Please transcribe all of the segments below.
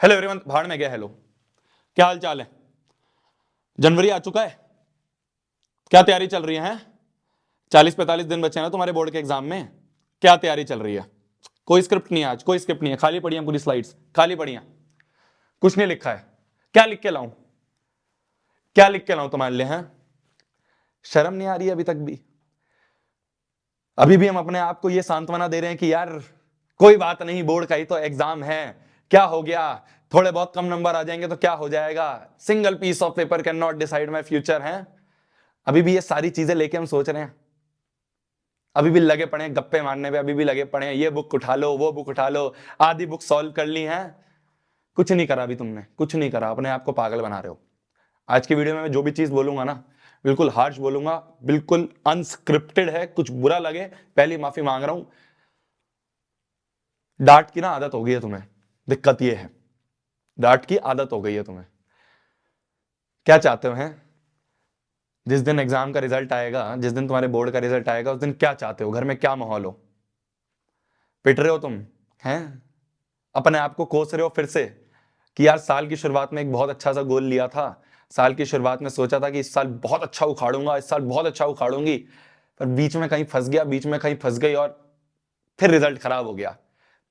Hello everyone, भाड़ में गया। हेलो, क्या हाल चाल है? जनवरी आ चुका है, क्या तैयारी चल रही है? 40-45 दिन बचे हैं ना तुम्हारे बोर्ड के एग्जाम में। क्या तैयारी चल रही है? कोई स्क्रिप्ट नहीं है आज, कोई स्क्रिप्ट नहीं है, खाली पड़ी हैं पूरी स्लाइड्स, खाली पड़ी हैं, कुछ नहीं लिखा है। क्या लिख के लाऊं? क्या लिख के लाऊं तुम्हारे लिए? हैं, शर्म नहीं आ रही अभी तक भी? अभी भी हम अपने आप को ये सांत्वना दे रहे हैं कि यार कोई बात नहीं, बोर्ड का ही तो एग्जाम है, क्या हो गया, थोड़े बहुत कम नंबर आ जाएंगे तो क्या हो जाएगा, single piece of paper can not decide my future. है, अभी भी ये सारी चीजें लेके हम सोच रहे हैं? अभी भी लगे पड़े हैं गप्पे मारने पे, अभी भी लगे पड़े हैं ये बुक उठा लो, वो बुक उठा लो, आधी बुक सॉल्व कर ली है। कुछ नहीं करा अभी तुमने, कुछ नहीं करा, अपने आप को पागल बना रहे हो। आज की वीडियो में मैं जो भी चीज बोलूंगा ना, बिल्कुल हार्श बोलूंगा, बिल्कुल अनस्क्रिप्टेड है। कुछ बुरा लगे पहली माफी मांग रहा हूं। डांट की ना आदत हो गई है तुम्हें, दिक्कत ये है, डांट की आदत हो गई है तुम्हें। क्या चाहते हो? हैं, जिस दिन एग्जाम का रिजल्ट आएगा, जिस दिन तुम्हारे बोर्ड का रिजल्ट आएगा, उस दिन क्या चाहते हो? घर में क्या माहौल हो? पिट रहे हो तुम? हैं, अपने आप को कोस रहे हो फिर से कि यार साल की शुरुआत में एक बहुत अच्छा सा गोल लिया था, साल की शुरुआत में सोचा था कि इस साल बहुत अच्छा उखाड़ूंगा, इस साल बहुत अच्छा उखाड़ूंगी, पर बीच में कहीं फंस गया, बीच में कहीं फंस गई और फिर रिजल्ट खराब हो गया।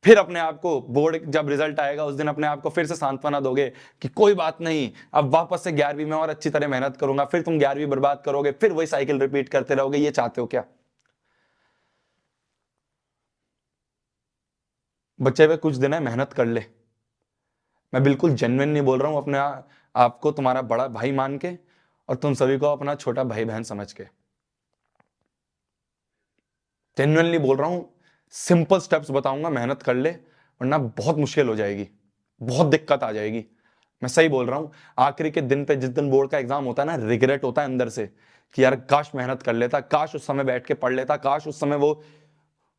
फिर अपने आप को बोर्ड जब रिजल्ट आएगा उस दिन अपने आप को फिर से सांत्वना दोगे कि कोई बात नहीं, अब वापस से 11वीं में और अच्छी तरह मेहनत करूंगा। फिर तुम 11वीं बर्बाद करोगे, फिर वही साइकिल रिपीट करते रहोगे। ये चाहते हो क्या? बच्चे पे कुछ दिन है, मेहनत कर ले। मैं बिल्कुल जेन्युइन नहीं बोल रहा हूं, अपने आपको तुम्हारा बड़ा भाई मान के और तुम सभी को अपना छोटा भाई बहन समझ के जेन्युइनली बोल रहा हूं। सिंपल स्टेप्स बताऊंगा, मेहनत कर ले, वरना बहुत मुश्किल हो जाएगी, बहुत दिक्कत आ जाएगी। मैं सही बोल रहा हूं। आखिरी के दिन पे, जिस दिन बोर्ड का एग्जाम होता है ना, रिग्रेट होता है अंदर से कि यार काश मेहनत कर लेता, काश उस समय बैठ के पढ़ लेता, काश उस समय वो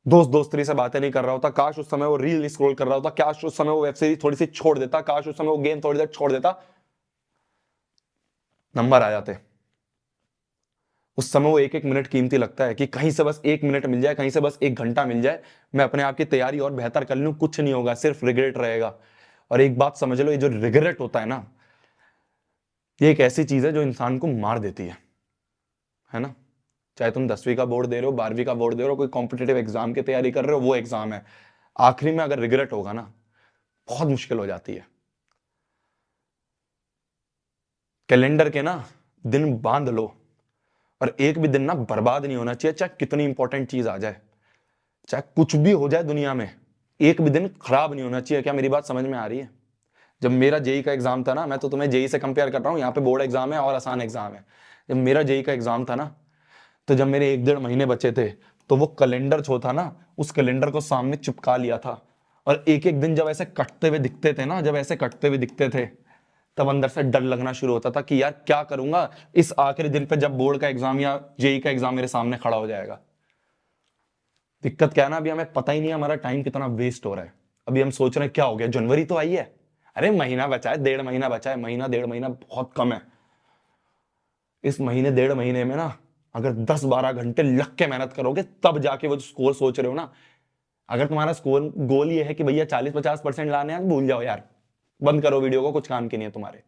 दोस्ती से बातें नहीं कर रहा होता, काश उस समय वो रील स्क्रॉल कर रहा होता, काश उस समय वो वेब सीरीज थोड़ी सी छोड़ देता, काश उस समय वो गेम थोड़ी देर छोड़ देता, नंबर आ जाते। उस समय वो एक एक मिनट कीमती लगता है कि कहीं से बस 1 मिनट मिल जाए, कहीं से बस 1 घंटा मिल जाए, मैं अपने आप की तैयारी और बेहतर कर लूं। कुछ नहीं होगा, सिर्फ रिग्रेट रहेगा। और एक बात समझ लो, ये जो रिग्रेट होता है ना, ये एक ऐसी चीज है जो इंसान को मार देती है ना? चाहे तुम 10वीं का बोर्ड दे रहे हो, 12वीं का बोर्ड दे रहे हो, कोई कॉम्पिटेटिव एग्जाम की तैयारी कर रहे हो, वो एग्जाम है, आखिरी में अगर रिग्रेट होगा ना, बहुत मुश्किल हो जाती है। कैलेंडर के ना दिन बांध लो, और एक भी दिन ना बर्बाद नहीं होना चाहिए, चाहे कितनी इंपॉर्टेंट चीज आ जाए, चाहे कुछ भी हो जाए दुनिया में, एक भी दिन खराब नहीं होना चाहिए। क्या मेरी बात समझ में आ रही है? जब मेरा जेई का एग्जाम था ना, मैं तो तुम्हें जेई से कंपेयर कर रहा हूँ, यहाँ पे बोर्ड एग्जाम है और आसान एग्जाम है। जब मेरा जेई का एग्जाम था ना, तो जब मेरे 1-1.5 महीने बचे थे, तो वो कैलेंडर जो था ना, उस कैलेंडर को सामने चिपका लिया था, और एक एक दिन जब ऐसे कटते हुए दिखते थे ना, जब ऐसे कटते हुए दिखते थे, तब अंदर से डर लगना शुरू होता था कि यार क्या करूंगा इस आखिरी दिन पे, जब बोर्ड का एग्जाम या जेई का एग्जाम मेरे सामने खड़ा हो जाएगा। दिक्कत क्या है ना, अभी हमें पता ही नहीं है हमारा टाइम कितना वेस्ट हो रहा है। अभी हम सोच रहे हैं क्या हो गया, जनवरी तो आई है, अरे महीना बचा है, 1.5 महीना बचा है, महीना 1.5 महीना बहुत कम है। इस महीने 1.5 महीने में ना, अगर 10-12 घंटे लग के मेहनत करोगे, तब जाके वो स्कोर सोच रहे हो ना, अगर तुम्हारा स्कोर गोल ये है कि भैया 40-50% लाने हैं, भूल जाओ यार, बंद करो वीडियो को, कुछ काम की नहीं है तुम्हारे।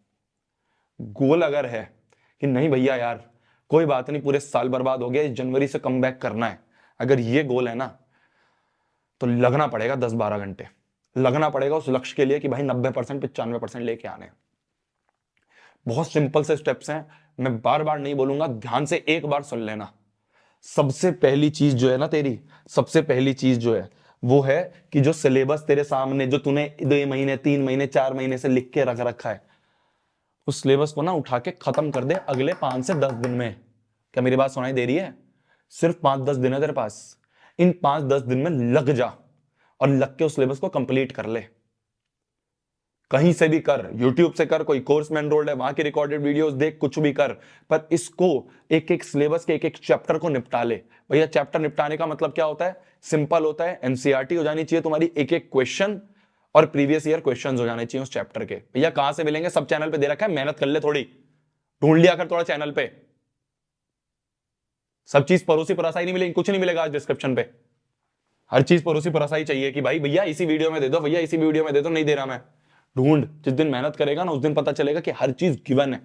गोल अगर है कि नहीं भैया यार कोई बात नहीं, पूरे साल बर्बाद हो गया, इस जनवरी से कम बैक करना है, अगर ये गोल है ना, तो लगना पड़ेगा 10-12 घंटे, लगना पड़ेगा उस लक्ष्य के लिए कि भाई 90%, 95% लेके आने। बहुत सिंपल से स्टेप्स हैं, मैं बार बार नहीं बोलूंगा, ध्यान से एक बार सुन लेना। सबसे पहली चीज जो है ना तेरी, सबसे पहली चीज जो है वो है कि जो सिलेबस तेरे सामने, जो तूने 2 महीने, 3 महीने, 4 महीने से लिख के रख रखा है, उस सिलेबस को ना उठा के खत्म कर दे अगले 5 से 10 दिन में। क्या मेरी बात सुनाई दे रही है? सिर्फ 5-10 दिन है तेरे पास, इन 5-10 दिन में लग जा और लग के उस सिलेबस को कंप्लीट कर ले। कहीं से भी कर, यूट्यूब से कर, कोई कोर्स में एनरोल्ड है वहां की रिकॉर्डेड वीडियोस देख, कुछ भी कर, पर इसको एक एक सिलेबस के एक एक चैप्टर को निपटा ले। भैया चैप्टर निपटाने का मतलब क्या होता है? सिंपल होता है, एनसीईआरटी हो जानी चाहिए तुम्हारी, एक एक क्वेश्चन और प्रीवियस ईयर क्वेश्चन हो जाने चाहिए उस चैप्टर के। भैया कहां से मिलेंगे? सब चैनल पे दे रखा है, मेहनत कर ले थोड़ी, ढूंढ लिया कर थोड़ा चैनल पे। सब चीज परोसी परासाई नहीं मिलेगी, कुछ नहीं मिलेगा आज डिस्क्रिप्शन पे, हर चीज परोसी परासाई चाहिए कि भाई भैया इसी वीडियो में दे दो, भैया इसी वीडियो में दे दो, नहीं दे रहा मैं, ढूंढ, जिस दिन मेहनत करेगा ना उस दिन पता चलेगा कि हर चीज गिवन है,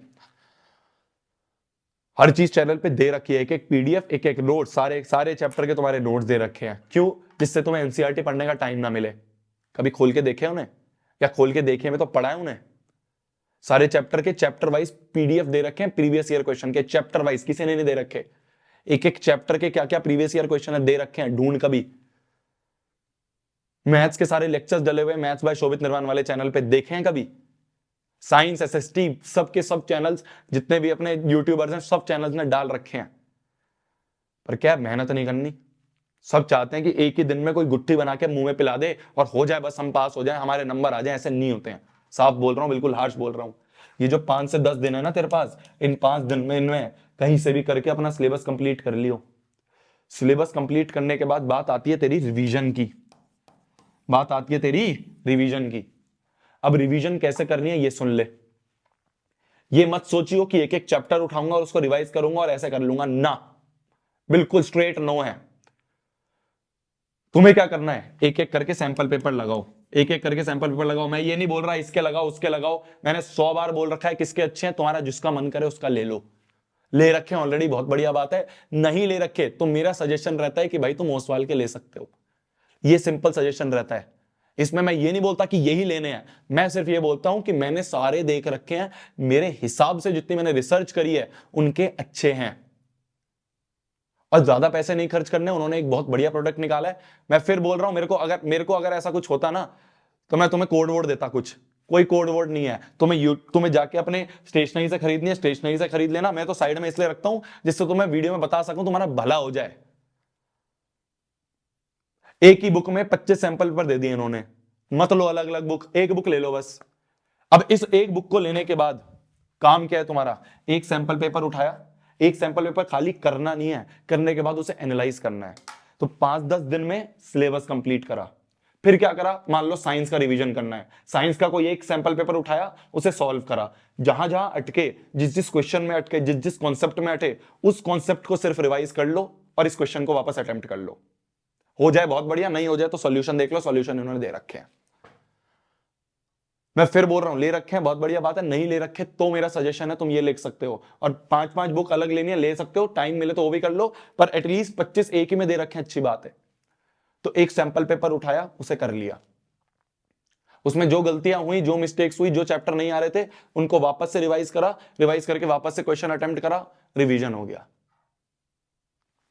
हर चीज चैनल पे दे रखी है, एक एक पीडीएफ, एक एक नोट, सारे सारे चैप्टर के तुम्हारे नोट्स दे रखे हैं। क्यों? जिससे तुम्हें एनसीईआरटी पढ़ने का टाइम ना मिले। कभी खोल के देखे उन्हें? या खोल के देखे में तो पढ़ा है उन्हें? सारे चैप्टर के चैप्टर वाइज पीडीएफ दे रखे हैं, प्रीवियस ईयर क्वेश्चन के चैप्टर वाइज, किसी ने नहीं दे रखे। एक एक चैप्टर के क्या क्या प्रीवियस ईयर क्वेश्चन दे रखे हैं, ढूंढ कभी। मैथ्स के सारे लेक्चर्स डले हुए मैथ्स बाय शोभित निर्वाण वाले चैनल पे देखे हैं कभी? साइंस, एसएसटी, सबके सब चैनल्स, जितने भी अपने यूट्यूबर्स हैं सब चैनल्स ने डाल रखे हैं। पर क्या मेहनत नहीं करनी। सब चाहते हैं कि एक ही दिन में कोई गुट्ठी बना के मुंह में पिला दे और हो जाए, बस हम पास हो जाए, हमारे नंबर आ जाए। ऐसे नहीं होते हैं, साफ बोल रहा हूं, बिल्कुल हार्श बोल रहा हूं। ये जो 5 से 10 दिन है ना तेरे पास, इन 5 दिन में इनमें कहीं से भी करके अपना सिलेबस कंप्लीट कर लियो। सिलेबस कंप्लीट करने के बाद बात आती है तेरी रिवीजन की, बात आती है तेरी रिवीजन की। अब रिवीजन कैसे करनी है ये सुन ले। ये मत सोचियो कि एक एक चैप्टर उठाऊंगा और उसको रिवाइज करूंगा और ऐसे कर लूंगा, ना, बिल्कुल स्ट्रेट नो है। तुम्हें क्या करना है, एक एक करके सैंपल पेपर लगाओ, एक एक करके सैंपल पेपर लगाओ। मैं ये नहीं बोल रहा इसके लगाओ उसके लगाओ, मैंने 100 बार बोल रखा है किसके अच्छे हैं, तुम्हारा जिसका मन करे उसका ले लो। ले रखे ऑलरेडी, बहुत बढ़िया बात है। नहीं ले रखे तो मेरा सजेशन रहता है कि भाई तुम ओसवाल के ले सकते हो। ये सिंपल सजेशन रहता है। इसमें मैं ये नहीं बोलता कि यही लेने हैं, मैं सिर्फ ये बोलता हूं कि मैंने सारे देख रखे हैं, मेरे हिसाब से जितनी मैंने रिसर्च करी है उनके अच्छे हैं, और ज्यादा पैसे नहीं खर्च करने। उन्होंने एक बहुत बढ़िया प्रोडक्ट निकाला है। मैं फिर बोल रहा हूं, मेरे को अगर ऐसा कुछ होता ना तो मैं तुम्हें कोड वर्ड देता। कुछ कोई कोड वर्ड नहीं है, तुम्हें जाके अपने स्टेशनरी से खरीदनी है, स्टेशनरी से खरीद लेना। मैं तो साइड में इसलिए रखता हूं जिससे तुम्हें वीडियो में बता सकूं, तुम्हारा भला हो जाए। एक ही बुक में 25 सैंपल पेपर दे दिए इन्होंने, मत लो अलग अलग बुक, एक बुक ले लो बस। अब इस एक बुक को लेने के बाद काम क्या है तुम्हारा, एक सैंपल पेपर उठाया, एक सैंपल पेपर खाली करना नहीं है, करने के बाद उसे एनालाइज करना है। तो 5-10 दिन में सिलेबस कंप्लीट करा। फिर क्या करा, मान लो साइंस का रिवीजन करना है, साइंस का कोई एक सैंपल पेपर उठाया, उसे सॉल्व करा। जहां जहां अटके, जिस जिस क्वेश्चन में अटके, जिस जिस कॉन्सेप्ट में अटे, उस कॉन्सेप्ट को सिर्फ रिवाइज कर लो और इस क्वेश्चन को वापस अटेम्प्ट कर लो। हो जाए बहुत बढ़िया, नहीं हो जाए तो सॉल्यूशन देख लो, सॉल्यूशन इन्होंने दे रखे हैं। मैं फिर बोल रहा हूं, ले रखे हैं बहुत बढ़िया बात है, नहीं ले रखे तो मेरा सजेशन है तुम ये लिख सकते हो। और 5-5 बुक अलग लेनी है, ले सकते हो, टाइम मिले तो वो भी कर लो, पर एटलीस्ट 25 एक ही में दे रखे हैं, अच्छी बात है। तो एक सैंपल पेपर उठाया, उसे कर लिया, उसमें जो गलतियां हुई, जो मिस्टेक्स हुई, जो चैप्टर नहीं आ रहे थे, उनको वापस से रिवाइज करा, रिवाइज करके वापस से क्वेश्चन अटेम्प्ट करा, रिवीजन हो गया।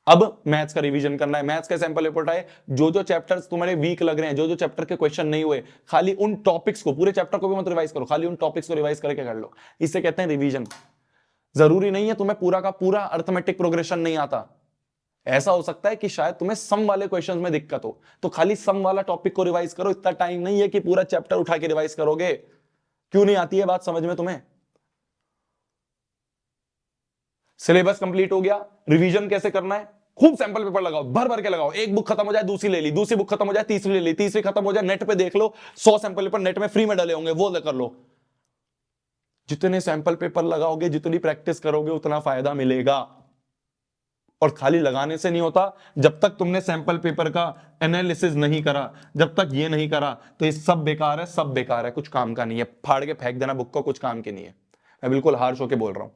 अब मैथ्स का रिवीजन करना है, मैथ्स का सैंपल पेपर उठाए, जो जो चैप्टर्स तुम्हारे वीक लग रहे हैं, जो जो चैप्टर के क्वेश्चन नहीं हुए, खाली उन टॉपिक्स को, पूरे चैप्टर को भी मत रिवाइज करो, खाली उन टॉपिक्स को रिवाइज करके कर लो। इसे कहते हैं रिवीजन। जरूरी नहीं है तुम्हें पूरा का पूरा अर्थमेटिक प्रोग्रेशन नहीं आता। ऐसा हो सकता है कि शायद तुम्हें सम वाले क्वेश्चन में दिक्कत हो, तो खाली सम वाला टॉपिक को रिवाइज करो। इतना टाइम नहीं है कि पूरा चैप्टर उठा के रिवाइज करोगे। क्यों नहीं आती है बात समझ में तुम्हें? सिलेबस कंप्लीट हो गया, रिवीजन कैसे करना है, खूब सैंपल पेपर लगाओ, भर भर के लगाओ। एक बुक खत्म हो जाए दूसरी ले ली, दूसरी बुक खत्म हो जाए तीसरी ले ली, तीसरी खत्म हो जाए नेट पे देख लो, 100 सैंपल पेपर नेट में फ्री में डले होंगे, वो कर लो। जितने सैंपल पेपर लगाओगे, जितनी प्रैक्टिस करोगे, उतना फायदा मिलेगा। और खाली लगाने से नहीं होता, जब तक तुमने सैंपल पेपर का एनालिसिस नहीं करा, जब तक ये नहीं करा, तो ये सब बेकार है, सब बेकार है, कुछ काम का नहीं है। फाड़ के फेंक देना बुक को, कुछ काम की नहीं है। मैं बिल्कुल हार्श होके बोल रहा हूं।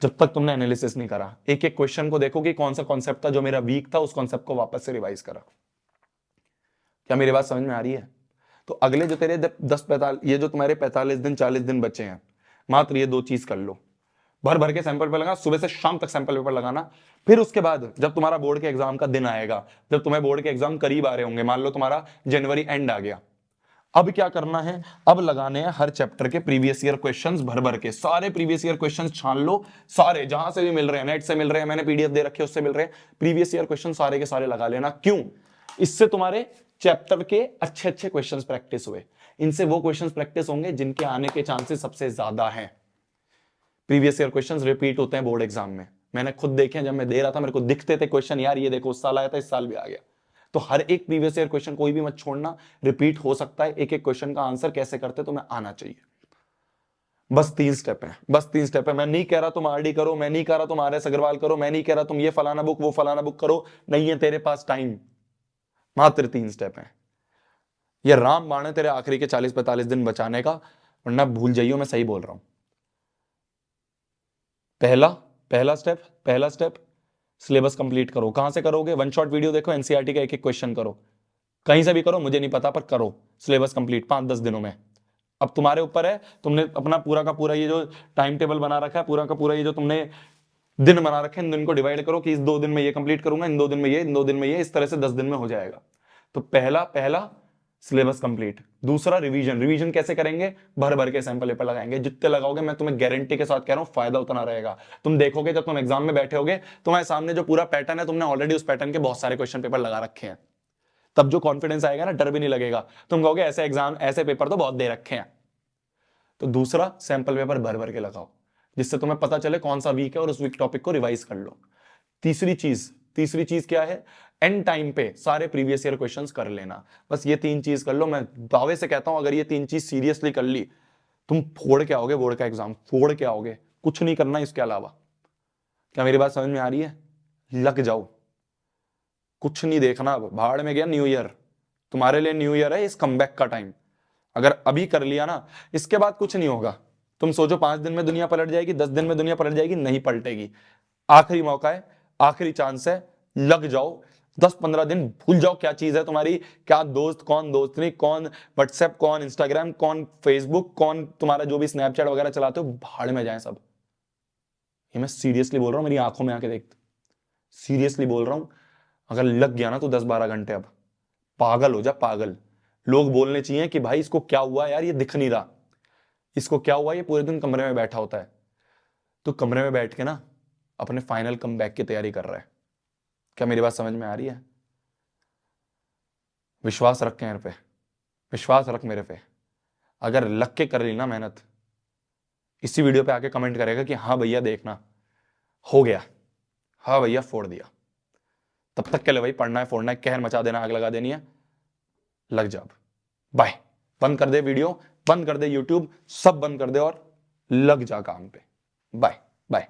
जब तक तुमने एनालिसिस नहीं करा, एक एक क्वेश्चन को देखो कि कौन सा कॉन्सेप्ट था जो मेरा वीक था, उस कॉन्सेप्ट को वापस से रिवाइज करा। क्या मेरी बात समझ में आ रही है? तो अगले जो तेरे 10-45, ये जो तुम्हारे 45 दिन 40 दिन बचे हैं, मात्र ये 2 चीज कर लो। भर भर के सैंपल पेपर लगाना, सुबह से शाम तक सैंपल पेपर लगाना। फिर उसके बाद जब तुम्हारा बोर्ड के एग्जाम का दिन आएगा, जब तुम्हें बोर्ड के एग्जाम करीब आ रहे होंगे, मान लो तुम्हारा जनवरी एंड आ गया, अब क्या करना है, अब लगाने हैं हर चैप्टर के प्रीवियस ईयर क्वेश्चंस, भर भर के सारे प्रीवियस ईयर क्वेश्चंस छान लो, सारे जहां से भी मिल रहे हैं, नेट से मिल रहे हैं, मैंने पीडीएफ दे रखे उससे मिल रहे हैं, प्रीवियस ईयर क्वेश्चन सारे के सारे लगा लेना। क्यों? इससे तुम्हारे चैप्टर के अच्छे अच्छे क्वेश्चंस प्रैक्टिस हुए, इनसे वो क्वेश्चंस प्रैक्टिस होंगे जिनके आने के चांसेस सबसे ज्यादा हैं। प्रीवियस ईयर क्वेश्चंस रिपीट होते हैं बोर्ड एग्जाम में, मैंने खुद देखे, जब मैं दे रहा था मेरे को दिखते थे क्वेश्चन, यार ये देखो उस साल आया था, इस साल भी आ गया। तो हर एक प्रीवियस ईयर क्वेश्चन कोई भी मत छोड़ना, रिपीट हो सकता है। एक एक क्वेश्चन का आंसर कैसे करते तुम्हें आना चाहिए। बस 3 स्टेप है, बस 3 स्टेप है। मैं नहीं कह रहा तुम आरडी करो, मैं नहीं कह रहा तुम आरएस अग्रवाल करो, मैं नहीं कह रहा तुम ये फलाना बुक वो फलाना बुक करो, नहीं है तेरे पास टाइम। मात्र 3 स्टेप है। ये रामबाण है तेरे आखिरी के 40-45 दिन बचाने का, वरना भूल जाइयो मैं सही बोल रहा हूं। पहला स्टेप सिलेबस कंप्लीट करो। कहां से करोगे? वन शॉट वीडियो देखो, एनसीईआरटी का एक एक क्वेश्चन करो, कहीं से भी करो, मुझे नहीं पता, पर करो। सिलेबस कंप्लीट 5-10 दिनों में। अब तुम्हारे ऊपर है, तुमने अपना पूरा का पूरा ये जो टाइम टेबल बना रखा है, पूरा का पूरा ये जो तुमने दिन बना रखे हैं, इन दिन को डिवाइड करो कि इस 2 दिन में ये कंप्लीट करूंगा, इन 2 दिन में ये, इन 2 दिन में ये, इस तरह से 10 दिन में हो जाएगा। तो पहला सिलेबस कंप्लीट। दूसरा रिवीजन कैसे करेंगे? भर भर के सैंपल पेपर लगाएंगे, जितने लगाओगे मैं तुम्हें गारंटी के साथ कह रहा हूं फायदा उतना रहेगा। तुम देखोगे जब तुम एग्जाम में बैठे होगे, तुम्हारे सामने जो पूरा पैटर्न है, तुमने ऑलरेडी उस पैटर्न के बहुत सारे क्वेश्चन पेपर लगा रखे हैं, तब जो कॉन्फिडेंस आएगा ना, डर भी नहीं लगेगा, तुम कहोगे ऐसे एग्जाम ऐसे पेपर तो बहुत दे रखे हैं। तो दूसरा, सैंपल पेपर भर भर के लगाओ, जिससे तुम्हें पता चले कौन सा वीक है और उस वीक टॉपिक को रिवाइज कर लो। तीसरी चीज क्या है? एंड टाइम पे सारे प्रीवियस ईयर क्वेश्चंस कर लेना। बस ये 3 चीज कर लो। मैं दावे से कहता हूं अगर ये 3 चीज सीरियसली कर ली, तुम फोड़ के आओगे बोर्ड का एग्जाम, फोड़ के आओगे। कुछ नहीं करना इसके अलावा। क्या मेरी बात समझ में आ रही है? लग जाओ, कुछ नहीं देखना। अब भाड़ में गया न्यू ईयर, तुम्हारे लिए न्यू ईयर है, इस कमबैक का टाइम। अगर अभी कर लिया ना, इसके बाद कुछ नहीं होगा। तुम सोचो 5 दिन में दुनिया पलट जाएगी, 10 दिन में दुनिया पलट जाएगी, नहीं पलटेगी। आखिरी मौका है, आखिरी चांस है, लग जाओ। 10-15 दिन भूल जाओ क्या चीज है तुम्हारी, क्या दोस्त, कौन दोस्त नहीं, कौन व्हाट्सएप, कौन इंस्टाग्राम, कौन फेसबुक, कौन तुम्हारा जो भी स्नैपचैट वगैरह चलाते हो, भाड़ में जाए सब। ये मैं सीरियसली बोल रहा हूं, मेरी आंखों में आके देख, सीरियसली बोल रहा हूं। अगर लग गया ना तो 10-12 घंटे, अब पागल हो जा, पागल। लोग बोलने चाहिए कि भाई इसको क्या हुआ यार, ये दिख नहीं रहा, इसको क्या हुआ, ये पूरे दिन कमरे में बैठा होता है। तो कमरे में बैठ के ना अपने फाइनल कमबैक की तैयारी कर रहा है। क्या मेरी बात समझ में आ रही है? विश्वास रख के मेरे पे, विश्वास रख मेरे पे। अगर लग के कर ली ना मेहनत, इसी वीडियो पे आके कमेंट करेगा कि हाँ भैया देखना हो गया, हाँ भैया फोड़ दिया। तब तक के लिए भाई पढ़ना है, फोड़ना है, कहर मचा देना, आग लगा देनी है। लग जा। बाय। बंद कर दे वीडियो, बंद कर दे यूट्यूब, सब बंद कर दे और लग जा काम पे। Bye bye.